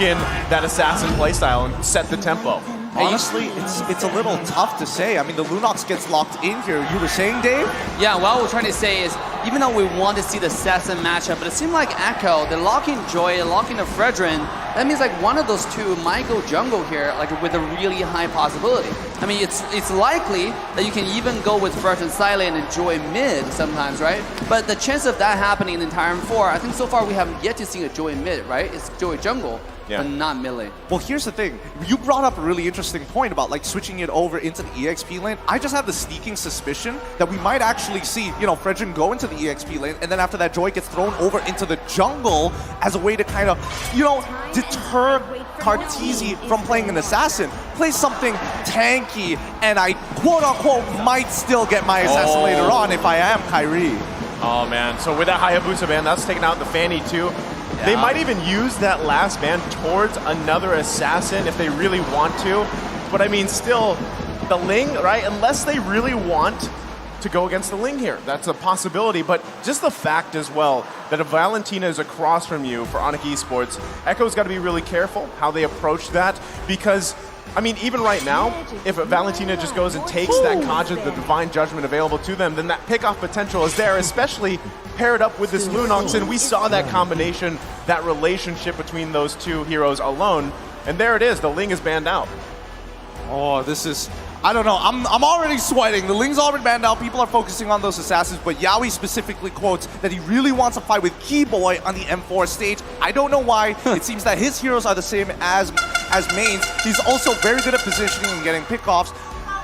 in that assassin playstyle and set the tempo. Honestly, it's a little tough to say. I mean, the Lunox gets locked in here. You were saying, Dave? Yeah, what we're trying to say is, even though we want to see the assassin matchup, but it seemed like Echo, they're locking Joy, locking the Fredrin. That means like one of those two might go jungle here, like with a really high possibility. I mean, it's likely that you can even go with Fredrin Silent and Joy mid sometimes, right? But the chance of that happening in the entire M4, I think so far we haven't yet to see a Joy mid, right? It's Joy jungle. Yeah. But not melee. Well, here's the thing. You brought up a really interesting point about like switching it over into the EXP lane. I just have the sneaking suspicion that we might actually see, you know, Fredrin go into the EXP lane, and then after that, Joy gets thrown over into the jungle as a way to kind of, you know, deter Carteezy from playing an assassin. Play something tanky, and I quote-unquote might still get my assassin later on if I am Kyrie. Oh man, so with that Hayabusa ban, that's taking out the Fanny too. Yeah. They might even use that last ban towards another assassin if they really want to. But I mean, still, the Ling, right? Unless they really want to go against the Ling here. That's a possibility. But just the fact as well that if Valentina is across from you for Onic Esports, Echo's got to be really careful how they approach that. Because, I mean, even right now, if Valentina just goes and takes that Kaja, the Divine Judgment available to them, then that pickoff potential is there, especially paired up with this Lunox, and we saw that combination, that relationship between those two heroes alone, and there it is, the Ling is banned out. Oh, this is, I don't know, I'm already sweating. The Ling's already banned out, people are focusing on those assassins, but Yaoi specifically quotes that he really wants to fight with Keyboy on the M4 stage. I don't know why. It seems that his heroes are the same as mains. He's also very good at positioning and getting pickoffs.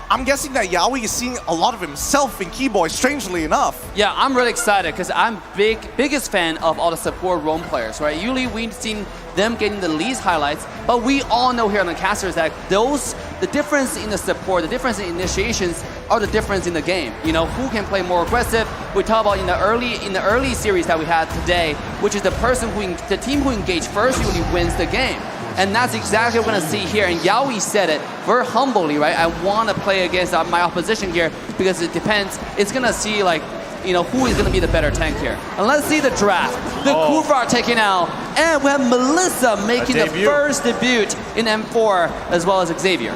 I'm guessing that Yaoi is seeing a lot of himself in Keyboy, strangely enough. Yeah, I'm really excited because I'm biggest fan of all the support roam players, right? Usually we've seen them getting the least highlights, but we all know here on the casters that the difference in the support, the difference in initiations are the difference in the game. You know, who can play more aggressive? We talk about in the early series that we had today, which is the team who engaged first usually wins the game. And that's exactly what we're going to see here. And Yaoi said it very humbly, right? I want to play against my opposition here because it depends. It's going to see, like, you know, who is going to be the better tank here. And let's see the draft. The Kufra taken out. And we have Melissa making the first debut in M4 as well as Xavier.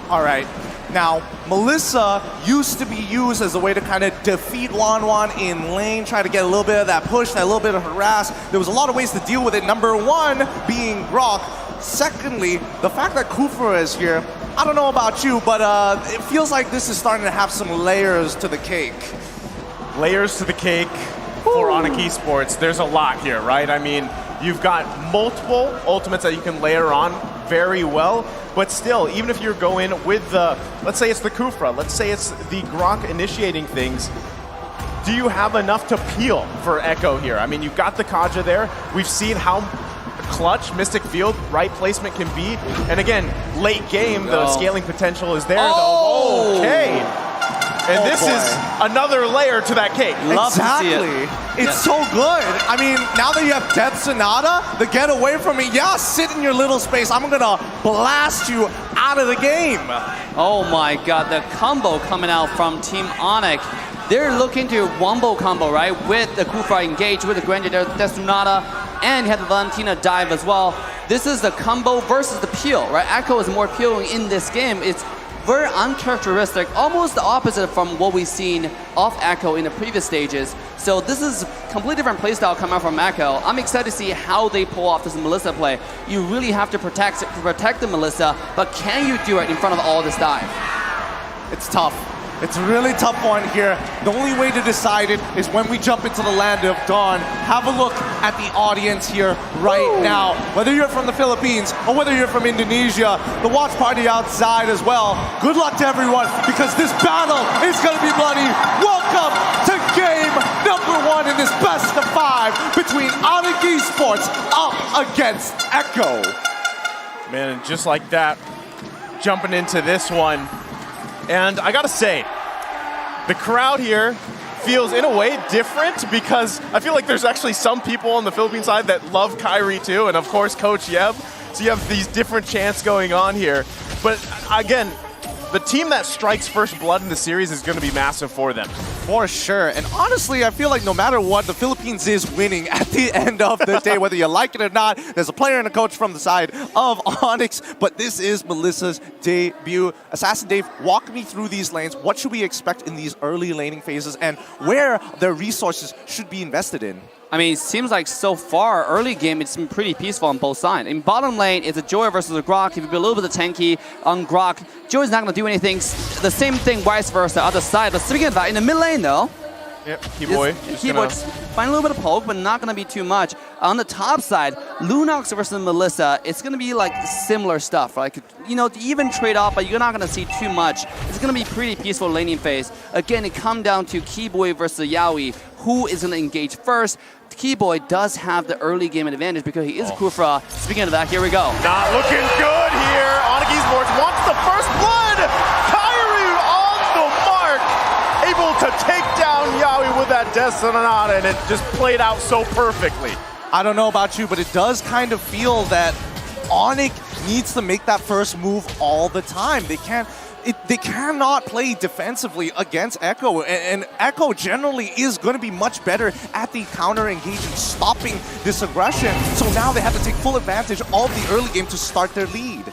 All right. Now, Melissa used to be used as a way to kind of defeat Wanwan in lane, try to get a little bit of that push, that little bit of harass. There was a lot of ways to deal with it. Number one being Grok. Secondly, the fact that Kufra is here, I don't know about you, but it feels like this is starting to have some layers to the cake. Layers to the cake for Onic Esports. There's a lot here, right? I mean, you've got multiple ultimates that you can layer on very well, but still, even if you're going with the, let's say it's the Kufra, let's say it's the Grok initiating things, do you have enough to peel for Echo here? I mean, you've got the Kaja there. We've seen how clutch Mystic Field right placement can be. And again, late game, the scaling potential is there, though. Okay. And this is another layer to that cake. Love exactly. To see it. It's so good. I mean, now that you have Death Sonata, the get away from me, yeah, sit in your little space. I'm gonna blast you out of the game. Oh my god, the combo coming out from Team Onic. They're looking to wombo combo, right? With the Kufra engage, with the Granger Death Sonata, and you have the Valentina dive as well. This is the combo versus the peel, right? Echo is more peeling in this game. It's very uncharacteristic, almost the opposite from what we've seen of Echo in the previous stages. So this is a completely different playstyle coming out from Echo. I'm excited to see how they pull off this Melissa play. You really have to protect the Melissa, but can you do it in front of all this dive? It's tough. It's a really tough one here. The only way to decide it is when we jump into the land of dawn. Have a look at the audience here right now. Whether you're from the Philippines or whether you're from Indonesia, the watch party outside as well. Good luck to everyone because this battle is going to be bloody. Welcome to game number 1 in this best of 5 between Onic Esports up against Echo. Man, and just like that, jumping into this one. And I gotta say, the crowd here feels in a way different because I feel like there's actually some people on the Philippine side that love Kyrie too, and of course Coach Yeb. So you have these different chants going on here. But again, the team that strikes first blood in the series is gonna be massive for them. For sure. And honestly, I feel like no matter what, the Philippines is winning at the end of the day, whether you like it or not. There's a player and a coach from the side of Onyx, but this is Melissa's debut. Assassin Dave, walk me through these lanes. What should we expect in these early laning phases and where their resources should be invested in? I mean, it seems like so far, early game, it's been pretty peaceful on both sides. In bottom lane, it's a Joy versus a Grok. If you be a little bit of tanky on Grok, Joy's not going to do anything. The same thing, vice versa, other side. But speaking of that, in the mid lane, though, yep, Keyboy. Find a little bit of poke, but not going to be too much. On the top side, Lunox versus Melissa, it's going to be like similar stuff. Like, you know, even trade off, but you're not going to see too much. It's going to be pretty peaceful laning phase. Again, it comes down to Keyboy versus Yaoi. Who is going to engage first? Keyboy does have the early game advantage because he is Kufra. Speaking of that, here we go. Not looking good here. Onic Esports wants the first blood. Kyrie on the mark. Able to take down Yaoi with that Death Sonata, and it just played out so perfectly. I don't know about you, but it does kind of feel that Onic needs to make that first move all the time. They cannot play defensively against Echo, and Echo generally is going to be much better at the counter engaging, stopping this aggression. So now they have to take full advantage of the early game to start their lead.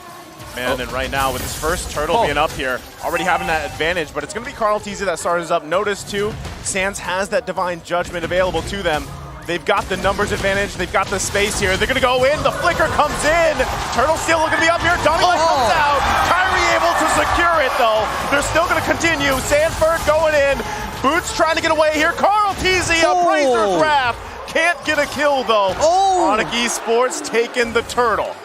Man, and right now with his first turtle being up here, already having that advantage, but it's going to be Carl TZ that starts up. Notice too, Sands has that Divine Judgment available to them. They've got the numbers advantage. They've got the space here. They're going to go in. The flicker comes in. Turtle still looking to be up here. Donnie comes out. Kyrie able to secure it, though. They're still going to continue. Sanford going in. Boots trying to get away here. Carl TZ, a Bracer grab. Can't get a kill, though. Onic Esports taking the turtle.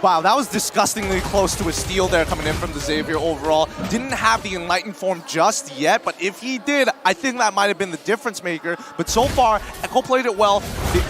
Wow, that was disgustingly close to a steal there coming in from the Xavier overall. Didn't have the Enlightened form just yet, but if he did, I think that might have been the difference maker. But so far, Echo played it well. They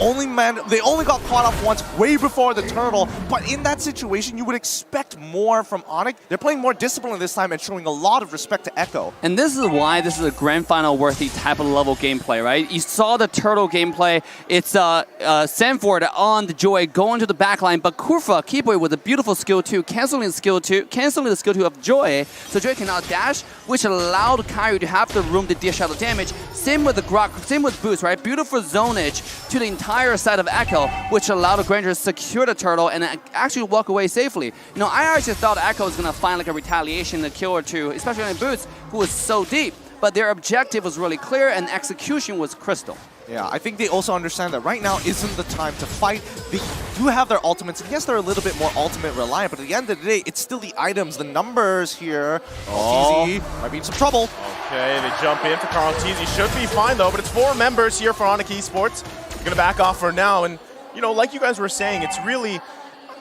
only got caught up once, way before the turtle. But in that situation, you would expect more from Onic. They're playing more discipline this time and showing a lot of respect to Echo. And this is why this is a grand final worthy type of level gameplay, right? You saw the turtle gameplay. It's Sanford on the Joy going to the backline, but Kurfa, Keyboy with a beautiful skill 2, canceling the skill 2 of Joy, so Joy cannot dash, which allowed Kyrie to have the room to dish out the damage. Same with the Grok, same with Boost, right? Beautiful zonage to the entire side of Echo, which allowed the Granger to secure the turtle and actually walk away safely. You know, I actually thought Echo was going to find like a retaliation, a kill or two, especially on Boost, who was so deep. But their objective was really clear and execution was crystal. Yeah, I think they also understand that right now isn't the time to fight. They do have their ultimates, and yes, they're a little bit more ultimate reliant, but at the end of the day, it's still the items, the numbers here. TZ might be in some trouble. Okay, they jump in for Carl TZ. Should be fine, though, but it's 4 members here for Onic Esports. They're going to back off for now, and, you know, like you guys were saying, it's really...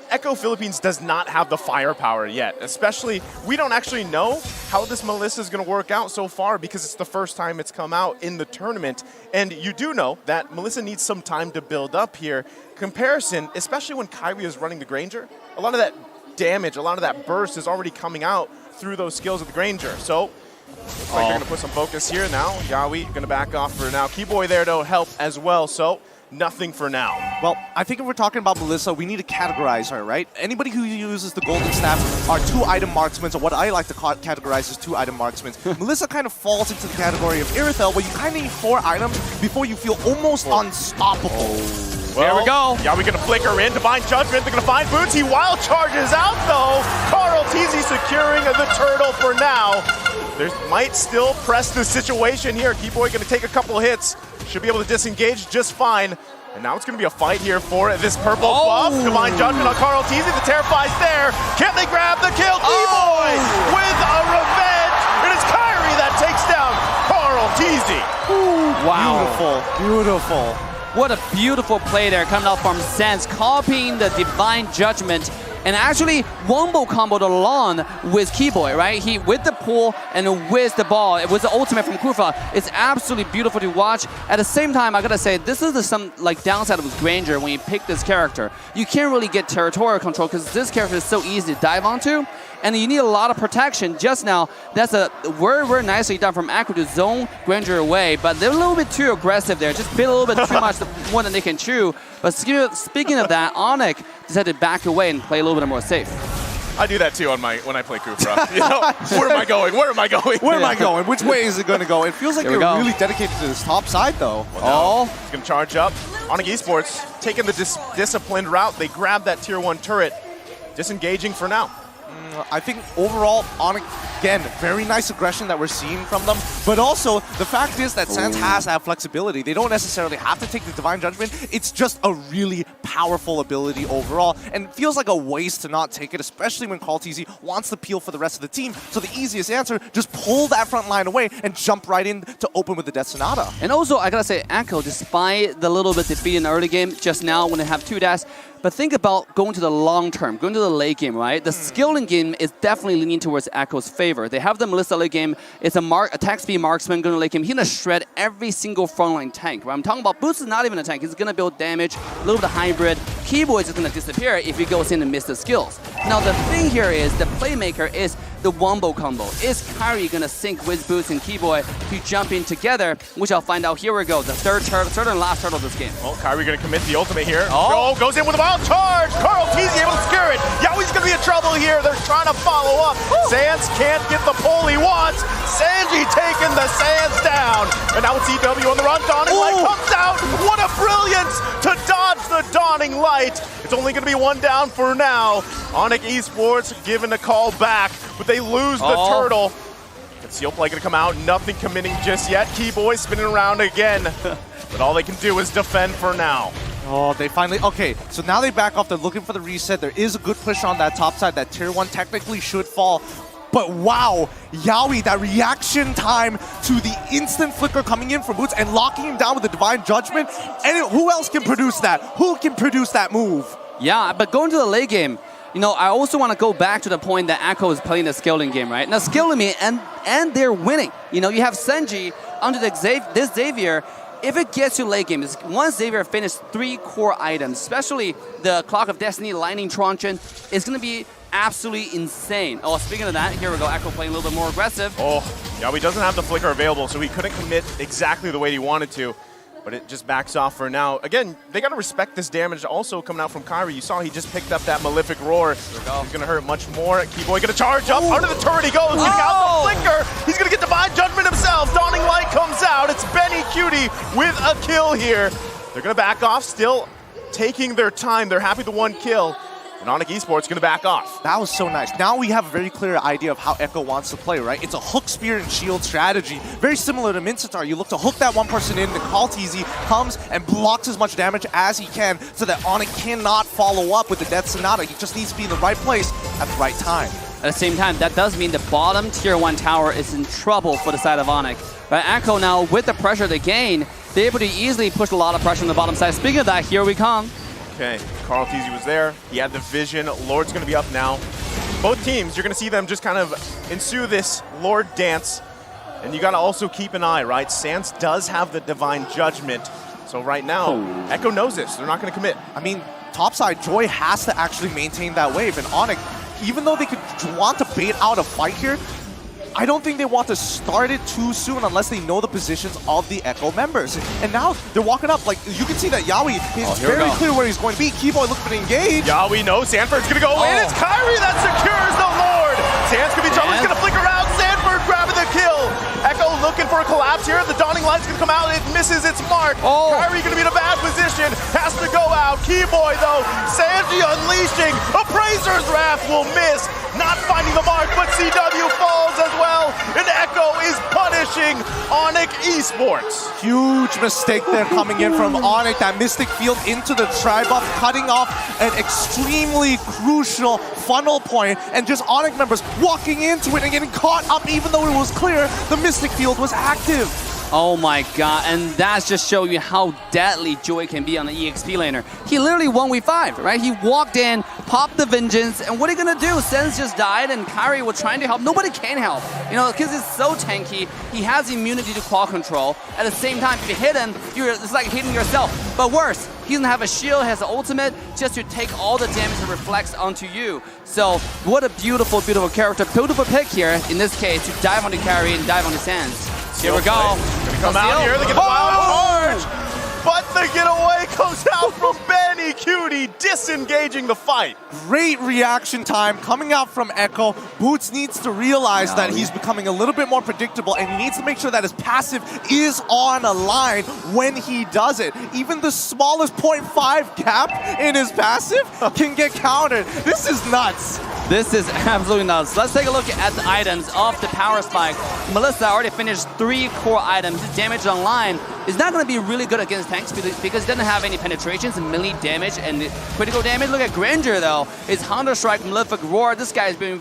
Echo Philippines does not have the firepower yet, especially, we don't actually know how this Melissa is going to work out so far because it's the first time it's come out in the tournament. And you do know that Melissa needs some time to build up here. Comparison, especially when Kyrie is running the Granger, a lot of that damage, a lot of that burst is already coming out through those skills of the Granger. So, looks like they're going to put some focus here now. Yaoi going to back off for now. Keyboy there to help as well, so nothing for now. Well, I think if we're talking about Melissa, we need to categorize her, right? Anybody who uses the Golden Staff are 2-item marksmen, or what I like to categorize as 2-item marksmen. Melissa kind of falls into the category of Irithel, where you kind of need 4 items before you feel almost unstoppable. Well, there we go. Yaoi going to flicker in. Divine Judgment. They're going to find Boots. He wild charges out, though. Carl TZ securing the turtle for now. They might still press the situation here. Keyboy going to take a couple hits. Should be able to disengage just fine. And now it's going to be a fight here for this purple buff. Divine Judgment on Carl TZ. The Terrify's there. Can they grab the kill? Keyboy with a revenge. It is Kyrie that takes down Carl TZ. Wow. Beautiful, beautiful. What a beautiful play there coming out from Sans, copying the Divine Judgment and actually wombo comboed along with Keyboy, right? He with the pull and with the ball. It was the ultimate from Kufa. It's absolutely beautiful to watch. At the same time, I gotta say, this is some like downside of Granger when you pick this character. You can't really get territorial control because this character is so easy to dive onto. And you need a lot of protection. Just now, that's a very nicely done from Aqua to zone Granger away, but they're a little bit too aggressive there. Just bit a little bit too much more than they can chew. But speaking of that, Onic decided to back away and play a little bit more safe. I do that too on when I play Kufra. You know, where am I going? Where am I going? Where am I going? Which way is it going to go? It feels like they're really dedicated to this top side, though. Well, he's going to charge up. Onic Esports taking the disciplined route. They grab that tier 1 turret. Disengaging for now. I think overall, Onic, again, very nice aggression that we're seeing from them. But also, the fact is that Sans has that flexibility. They don't necessarily have to take the Divine Judgment. It's just a really powerful ability overall. And it feels like a waste to not take it, especially when Carl TZ wants to peel for the rest of the team. So the easiest answer, just pull that front line away and jump right in to open with the Death Sonata. And also, I gotta say, Echo, despite the little bit defeat in the early game, just now when they have 2 dash, but think about going to the long term, going to the late game, right? The skilling game is definitely leaning towards Echo's favor. They have the Melissa late game. It's a attack speed marksman going to late game. He's going to shred every single frontline tank, right? I'm talking about Boost is not even a tank. He's going to build damage, a little bit of hybrid. Keyboy is just going to disappear if he goes in and misses the skills. Now, the thing here is the playmaker is the wombo combo. Is Kyrie going to sync with Boost and Keyboy to jump in together, which I'll find out. Here we go, the third and last turtle of this game. Well, Kyrie going to commit the ultimate here. Oh, goes in with a wild charge. Carl TZ able to scare it. Yaoi's going to be in trouble here. They're trying to follow up. Sans can't get the pull he wants. Sanji taking the Sans down. And now it's EW on the run. Dawning Light comes out. What a brilliance to dodge the Dawning Light. It's only going to be 1 down for now. Onic Esports giving the call back, but they lose the turtle. Seal Play going to come out. Nothing committing just yet. Keyboy spinning around again. But all they can do is defend for now. Oh, they finally... Okay, so now they back off. They're looking for the reset. There is a good push on that top side. That tier 1 technically should fall. But wow, Yaoi, that reaction time to the instant flicker coming in from Boots and locking him down with the Divine Judgment. And who else can produce that? Who can produce that move? Yeah, but going to the late game, you know, I also want to go back to the point that Echo is playing the skilling game, right? Now, skilling and they're winning. You know, you have Senji under this Xavier. If it gets to late game, once Xavier finished 3 core items, especially the Clock of Destiny, Lightning Truncheon, it's going to be absolutely insane. Oh, speaking of that, here we go. Echo playing a little bit more aggressive. Oh, Yaoi doesn't have the flicker available, so he couldn't commit exactly the way he wanted to. But it just backs off for now. Again, they got to respect this damage also coming out from Kyrie. You saw he just picked up that Malefic Roar. He's going to hurt much more. Keyboy going to charge up. Under the turret he goes. He's got the flicker. He's going to get Divine Judgment himself. Dawning Light comes out. It's Benny Cutie with a kill here. They're going to back off, still taking their time. They're happy with the 1 kill. And Onic Esports going to back off. That was so nice. Now we have a very clear idea of how Echo wants to play, right? It's a hook, spear, and shield strategy. Very similar to Mincetar. You look to hook that one person in, then Carl TZ comes and blocks as much damage as he can so that Onic cannot follow up with the Death Sonata. He just needs to be in the right place at the right time. At the same time, that does mean the bottom tier 1 tower is in trouble for the side of Onic. But Echo now, with the pressure they gain, they're able to easily push a lot of pressure on the bottom side. Speaking of that, here we come. Okay, Carl TZ was there. He had the vision. Lord's going to be up now. Both teams, you're going to see them just kind of ensue this Lord dance. And you got to also keep an eye, right? Sans does have the Divine Judgment. So right now, Echo knows this. They're not going to commit. I mean, topside, Joy has to actually maintain that wave. And Onic, even though they could want to bait out a fight here, I don't think they want to start it too soon unless they know the positions of the Echo members. And now they're walking up. Like, you can see that Yaoi is very clear where he's going to be. Keyboy looking to engage. Yaoi knows Sanford's going to go in. It's Kyrie that secures the Lord. Sans going to be trouble. He's going to flicker out. Sanford grabbing the kill. Echo looking for a collapse here. The Dawning Light's going to come out. It misses its mark. Kyrie going to be in a bad position. Has to go out. Keyboy, though. Sanji unleashing. Appraiser's Wrath will miss. Not finding the mark, but CW falls as well. And Echo is punishing Onic Esports. Huge mistake there coming in from Onic. That Mystic Field into the Tri-Buff, cutting off an extremely crucial funnel point. And just Onic members walking into it and getting caught up even though it was clear the Mystic Field was active. Oh my god, and that's just show you how deadly Joy can be on the EXP laner. He literally won week 5, right? He walked in, popped the Vengeance, and what are you gonna do? Sense just died and Kyrie was trying to help. Nobody can help, you know, because it's so tanky. He has immunity to claw control. At the same time, if you hit him, it's like hitting yourself. But worse, he doesn't have a shield, has an ultimate, just to take all the damage that reflects onto you. So, what a beautiful, beautiful character. Beautiful pick here, in this case, to dive on the carry and dive on the Sands. Here we go. Gonna come out here, they get the wild charge. But the getaway comes out from Benny Cutie, disengaging the fight. Great reaction time coming out from Echo. Boots needs to realize that he's becoming a little bit more predictable, and he needs to make sure that his passive is on a line when he does it. Even the smallest 0.5 gap in his passive can get countered. This is nuts. This is absolutely nuts. Let's take a look at the items of the power spike. Melissa already finished 3 core items. His damage online is not going to be really good against tanks because he doesn't have any penetrations, melee damage, and critical damage. Look at Granger though. It's Hunter Strike, Malefic Roar. This guy is being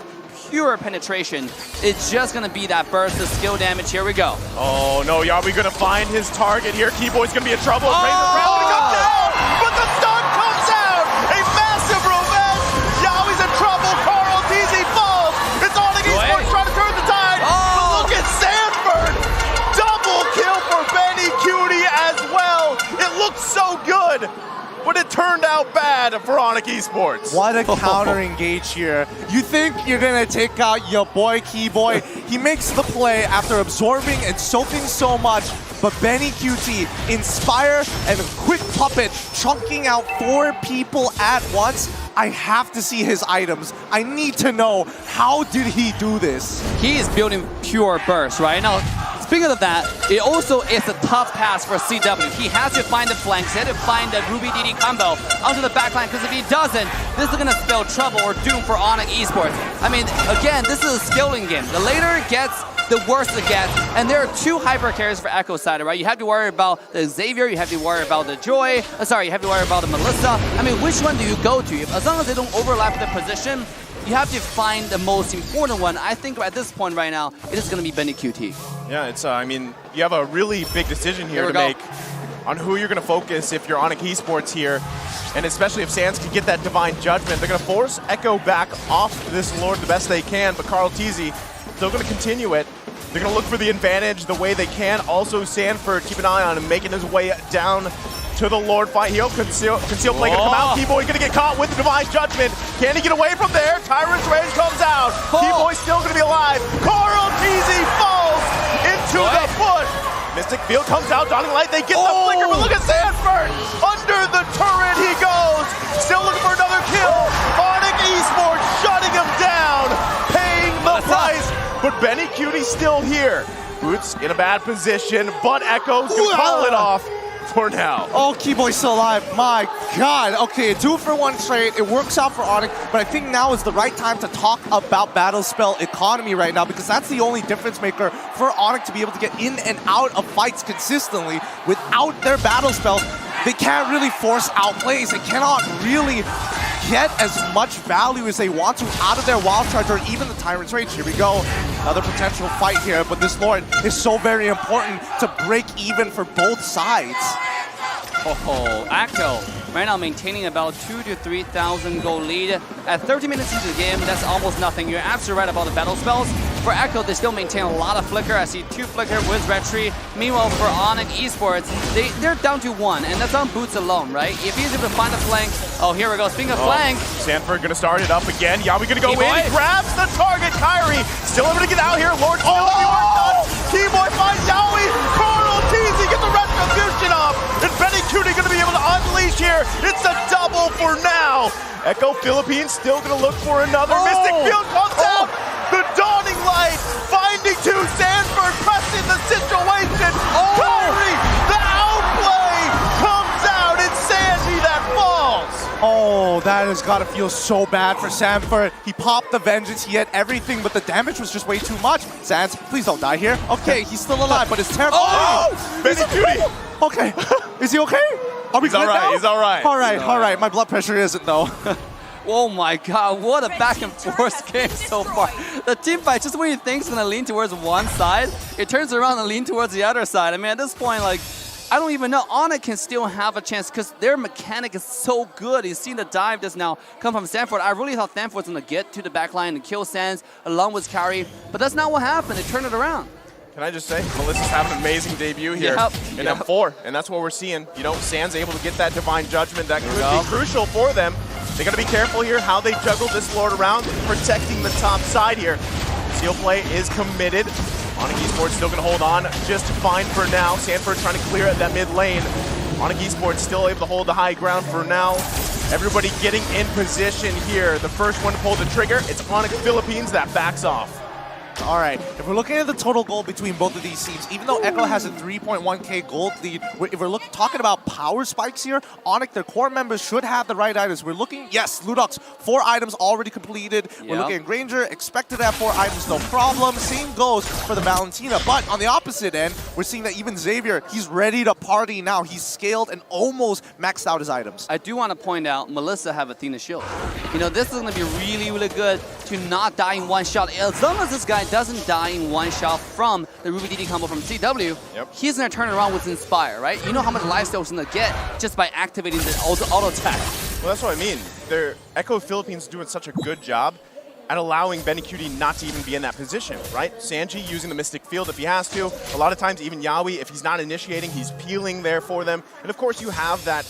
pure penetration. It's just going to be that burst of skill damage. Here we go. Oh no, are we going to find his target here? Keyboy's going to be in trouble. Razor's round to come down, but the stun comes out. A massive revenge. Yaoi's in trouble. Carl DZ falls. It's Onic Esports trying to turn the tide. But look at Sanford. Double kill for Benny Cutie as well. It looked so good, but it turned out bad for Onic Esports. What a counter engage here. You think you're gonna take out your boy Keyboy. He makes the play after absorbing and soaking so much, but Benny QT, Inspire and a quick puppet chunking out 4 people at once. I have to see his items. I need to know, how did he do this? He is building pure burst right now. Speaking of that, it also is a tough pass for CW. He has to find the flanks, he has to find the Ruby DD combo onto the backline, because if he doesn't, this is going to spell trouble or doom for Onic Esports. I mean, again, this is a skilling game. The later it gets, the worse it gets, and there are 2 hyper carries for Echo side, right? You have to worry about the Xavier, you have to worry about the Joy, you have to worry about the Melissa. I mean, which one do you go to? As long as they don't overlap the position, you have to find the most important one. I think at this point right now, it is going to be Benny QT. Yeah, it's, I mean, you have a really big decision here to make on who you're going to focus if you're Onic Esports here. And especially if Sands can get that Divine Judgment. They're going to force Echo back off this Lord the best they can, but Carl TZ still going to continue it. They're going to look for the advantage the way they can. Also, Sanford, keep an eye on him, making his way down to the Lord fight. He'll conceal play gonna come out. Keyboy gonna get caught with the Divine Judgment. Can he get away from there? Tyrant's Rage comes out. Keyboy's still gonna be alive. Carl TZ falls into the bush. Mystic Field comes out, Dawning Light, they get the flicker, but look at Sanford! Under the turret he goes! Still looking for another kill! Onic Esports shutting him down, paying the price, but Benny Cutie's still here. Boots in a bad position, but Echo's gonna call it off for now. Oh, Keyboy's still alive. My God. Okay, 2-for-1 trade. It works out for Onic, but I think now is the right time to talk about battle spell economy right now, because that's the only difference maker for Onic to be able to get in and out of fights consistently. Without their battle spell, they can't really force outplays. They cannot really get as much value as they want to out of their Wild Charge or even the Tyrant's Rage. Here we go. Another potential fight here, but this Lord is so very important to break even for both sides. Oh, Echo right now maintaining about 2,000 to 3,000 gold lead. At 30 minutes into the game, that's almost nothing. You're absolutely right about the battle spells. For Echo, they still maintain a lot of flicker. I see 2 flicker with Retry. Meanwhile, for Onic Esports, they're down to 1, and that's on Boots alone, right? If he's able to find a flank, oh, here we go. Speaking of flank, Sanford gonna start it up again. Yawi gonna go in, he grabs the target. Kyrie still able to get out here. Lord still the work done. Keyboy finds Yawi. Carl TZ gets the retribution off, and Benny Cutie gonna be able to unleash here. It's a double for now. Echo Philippines still gonna look for another. Mystic Field comes out. The Dawning Light finding 2. Sanford pressing the situation. Kyrie, the outplay comes out. It's Sandy that falls. Oh, that has got to feel so bad for Sanford. He popped the Vengeance, he had everything, but the damage was just way too much. Sands, please don't die here. Okay, he's still alive, but it's terrible. Oh! Benny Cutie! Okay, is he okay? Are we He's all right, now? he's all right. All right, my blood pressure isn't though. oh my God, what a back and forth game so far. The team fight, just when you think it's gonna lean towards one side, it turns around and lean towards the other side. I mean, at this point, like, I don't even know. Onic can still have a chance because their mechanic is so good. You've seen the dive just now come from Sanford. I really thought Sanford was going to get to the backline and kill Sands along with Kyrie, but that's not what happened. They turned it around. Can I just say, Melissa's having an amazing debut here in M4, and that's what we're seeing. You know, Sands able to get that Divine Judgment. That could be crucial for them. They got to be careful here how they juggle this Lord around, protecting the top side here. Seal play is committed. Onic Esports still going to hold on just fine for now. Sanford trying to clear at that mid lane. Onic Esports still able to hold the high ground for now. Everybody getting in position here. The first one to pull the trigger, it's Onic Philippines that backs off. All right, if we're looking at the total gold between both of these teams, even though Echo has a 3.1k gold lead, if we're talking about power spikes here, Onic, their core members should have the right items. We're looking, yes, Ludox, 4 items already completed. We're looking at Granger, expected to have 4 items, no problem. Same goes for the Valentina, but on the opposite end, we're seeing that even Xavier, he's ready to party now. He's scaled and almost maxed out his items. I do want to point out, Melissa have Athena shield. You know, this is going to be really, really good to not die in one shot. As long as this guy doesn't die in one shot from the Ruby DD combo from CW, he's going to turn around with Inspire, right? You know how much lifesteal he's going to get just by activating the auto attack. Well, that's what I mean. Echo Philippines doing such a good job at allowing BennyQt not to even be in that position, right? Sanji using the Mystic Field if he has to. A lot of times, even Yawi, if he's not initiating, he's peeling there for them. And of course, you have that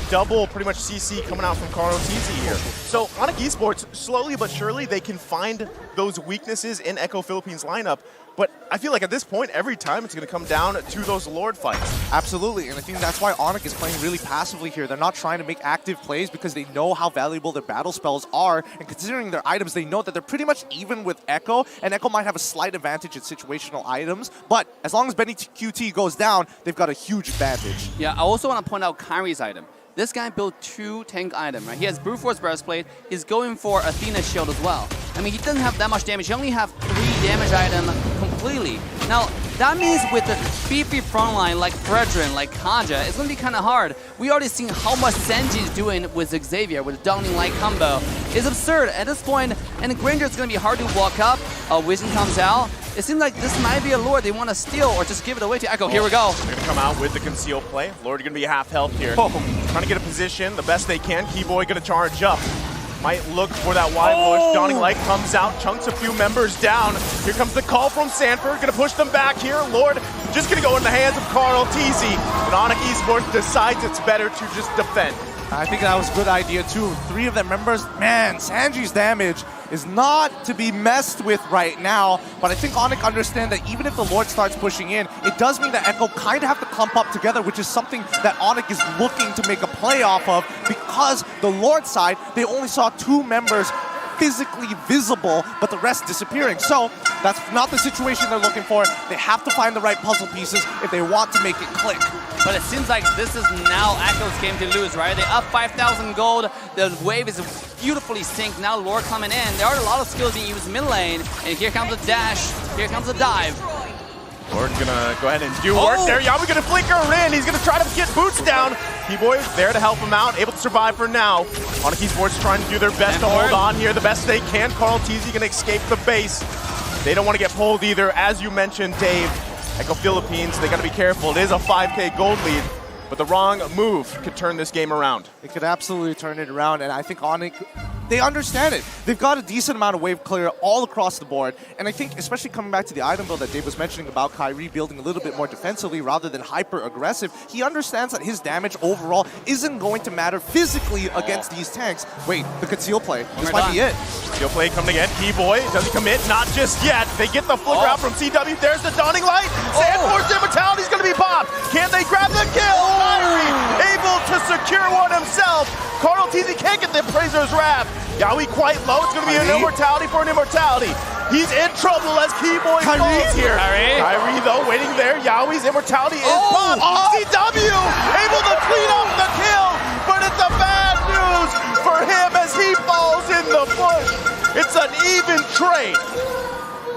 double, pretty much CC coming out from Carl TZ here. So Onic Esports, slowly but surely, they can find those weaknesses in Echo Philippines lineup. But I feel like at this point, every time it's going to come down to those Lord fights. Absolutely, and I think that's why Onic is playing really passively here. They're not trying to make active plays because they know how valuable their battle spells are, and considering their items, they know that they're pretty much even with Echo, and Echo might have a slight advantage in situational items, but as long as BennyQt goes down, they've got a huge advantage. Yeah, I also want to point out Kyrie's item. This guy built 2 tank items, right? He has Brute Force Breastplate. He's going for Athena's shield as well. I mean, he doesn't have that much damage. He only have 3 damage items completely. Now, that means with the beefy frontline like Fredrin, like Kanja, it's going to be kind of hard. We already seen how much Senji is doing with Xavier, with the Downing Light combo. It's absurd at this point, and Granger is going to be hard to walk up. Vision comes out. It seems like this might be a Lord they want to steal or just give it away to Echo. Here we go. They're going to come out with the conceal play. Lord going to be half health here. Trying to get a position the best they can. Keyboy going to charge up. Might look for that wide push. Dawning Light comes out, chunks a few members down. Here comes the call from Sanford. Going to push them back here. Lord just going to go in the hands of Carl TZ. And Onic Esports decides it's better to just defend. I think that was a good idea too. 3 of their members, man, Sanji's damage is not to be messed with right now, but I think Onic understand that even if the Lord starts pushing in, it does mean that Echo kind of have to clump up together, which is something that Onic is looking to make a play off of, because the Lord side, they only saw 2 members physically visible, but the rest disappearing. So that's not the situation they're looking for. They have to find the right puzzle pieces if they want to make it click. But it seems like this is now Echo's game to lose, right? They up 5,000 gold. The wave is beautifully synced. Now Lord coming in. There are a lot of skills being used mid lane. And here comes the dash. Here comes the dive. Lord gonna go ahead and do work there. Yawi gonna flicker in. He's gonna try to get boots down. Keyboy there to help him out, able to survive for now. Onic Esports trying to do their best to hold on here the best they can. Carl TZ gonna escape the base. They don't want to get pulled either. As you mentioned, Dave, Echo Philippines, they gotta be careful. It is a 5K gold lead, but the wrong move could turn this game around. It could absolutely turn it around, and I think Onic, they understand it. They've got a decent amount of wave clear all across the board, and I think especially coming back to the item build that Dave was mentioning about Kyrie building a little bit more defensively rather than hyper-aggressive, he understands that his damage overall isn't going to matter physically against these tanks. Wait, the conceal play. This might be it. Conceal play coming again. Keyboy, does he commit? Not just yet. They get the flicker out from CW. There's the Dawning Light. Sandforce Immortality's going to be popped. Can they grab the kill? Kyrie able to secure one himself. Carl TZ can't get the Appraiser's Wrath. Yawi quite low. It's going to be an Immortality for an Immortality. He's in trouble as Keyboy falls here. Kyrie, though, waiting there. Yawi's Immortality is popped. CW able to clean up the kill, but it's a bad news for him as he falls in the bush. It's an even trade.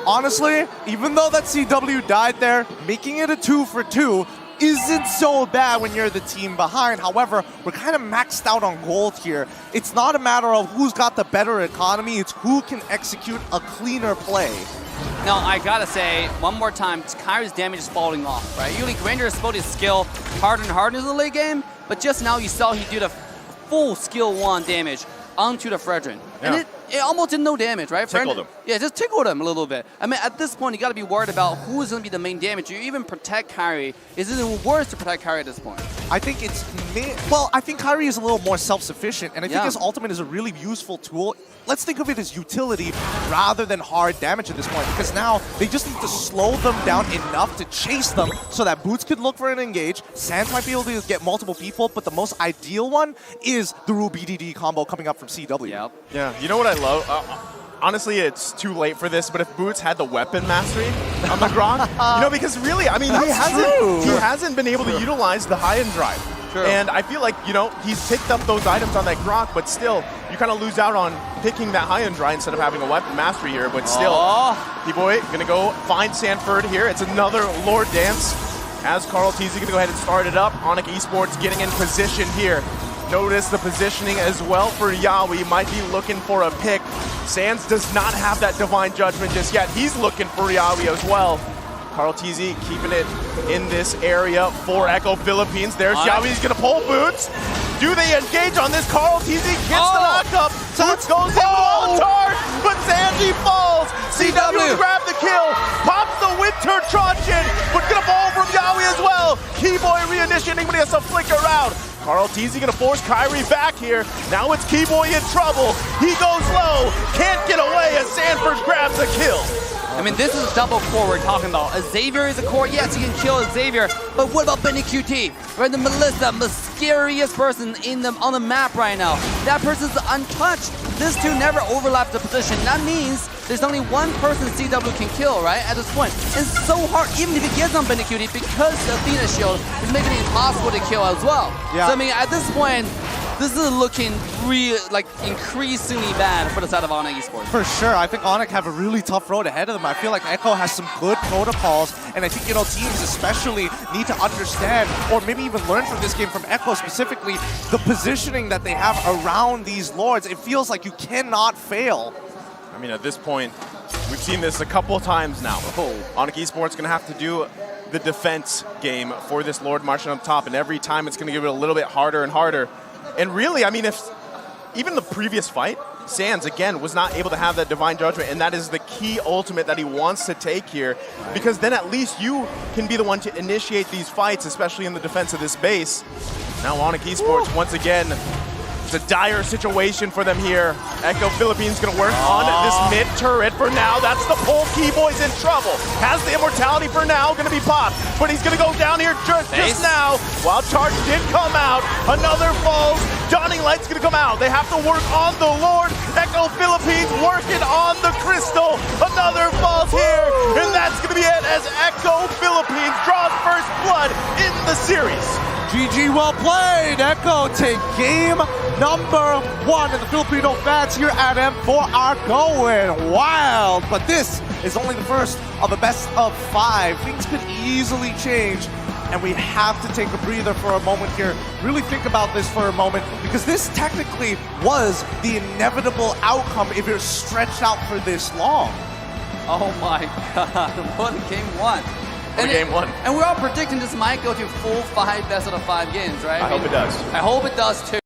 Honestly, even though that CW died there, making it a 2-for-2 isn't so bad when you're the team behind. However, we're kind of maxed out on gold here. It's not a matter of who's got the better economy, it's who can execute a cleaner play. Now, I gotta say, one more time, Kyrie's damage is falling off, right? Usually Granger is supposed to skill harder and harder in the late game, but just now you saw he did a full skill 1 damage onto the Fredrin. Yeah. And it almost did no damage, right? Tickled him. Yeah, just tickled him a little bit. I mean, at this point, you got to be worried about who's going to be the main damage. You even protect Kyrie. Is it worse to protect Kyrie at this point? I think it's Well, I think Kyrie is a little more self-sufficient, and I think Yeah. his ultimate is a really useful tool. Let's think of it as utility rather than hard damage at this point, because now they just need to slow them down enough to chase them so that Boots can look for an engage. Sands might be able to get multiple people, but the most ideal one is the Rue BDD combo coming up from CW. Yep. Yeah, you know what I love? Honestly, it's too late for this, but if Boots had the weapon mastery on the Grok, because really, I mean, he hasn't been able to utilize the high and drive. True. And I feel like, he's picked up those items on that Grok, but still, you kind of lose out on picking that high and dry instead of having a weapon mastery here. But still, P-Boy gonna go find Sanford here. It's another Lord Dance. As Carl Teasy gonna go ahead and start it up. Onic Esports getting in position here. Notice the positioning as well for Yawi. Might be looking for a pick. Sands does not have that Divine Judgment just yet. He's looking for Yawi as well. Carl TZ keeping it in this area for Echo Philippines. There's Yawi. He's going to pull Boots. Do they engage on this? Carl TZ gets the knockup. Boots goes in on charge, but Sandy falls. CW grab the kill. Pops the Winter Truncheon, but going to fall from Yawi as well. Keyboy reinitiating, but he has to flicker out. Carl TZ gonna force Kyrie back here. Now it's Keyboy in trouble. He goes low, can't get away as Sanford grabs a kill. I mean, this is double core we're talking about. Xavier is a core, yes, you can kill Xavier, but what about Benny QT? Right, the Melissa, the scariest person on the map right now. That person's untouched. This two never overlap the position. That means there's only one person CW can kill, right, at this point. And it's so hard, even if he gets on Benny QT, because the Athena shield is making it impossible to kill as well. Yeah. So, I mean, at this point, this is looking increasingly bad for the side of Onic Esports. For sure. I think Onic have a really tough road ahead of them. I feel like Echo has some good protocols, and I think, teams especially need to understand, or maybe even learn from this game from Echo specifically, the positioning that they have around these lords. It feels like you cannot fail. I mean, at this point, we've seen this a couple of times now. Onic Esports going to have to do the defense game for this Lord marching up top, and every time it's going to give it a little bit harder and harder. And really, I mean, if even the previous fight, Sands, again, was not able to have that Divine Judgment, and that is the key ultimate that he wants to take here, because then at least you can be the one to initiate these fights, especially in the defense of this base. Now Onic Esports, once again, it's a dire situation for them here. Echo Philippines gonna work on this mid turret for now. That's the pull. Keyboy's in trouble. Has the immortality for now, gonna be popped, but he's gonna go down here just now. Wild Charge did come out. Another falls. Dawning Light's gonna come out. They have to work on the Lord. Echo Philippines working on the Crystal. Another falls here, and that's gonna be it as Echo Philippines draws first blood in the series. GG, well played. Echo take game number 1, and the Filipino fans here at M4 are going wild. But this is only the first of a best of 5. Things could easily change, and we have to take a breather for a moment here. Really think about this for a moment, because this technically was the inevitable outcome if you're stretched out for this long. Oh my god, what a game 1. Game 1. And we're all predicting this might go to full 5 best out of 5 games, right? I hope it does. I hope it does too.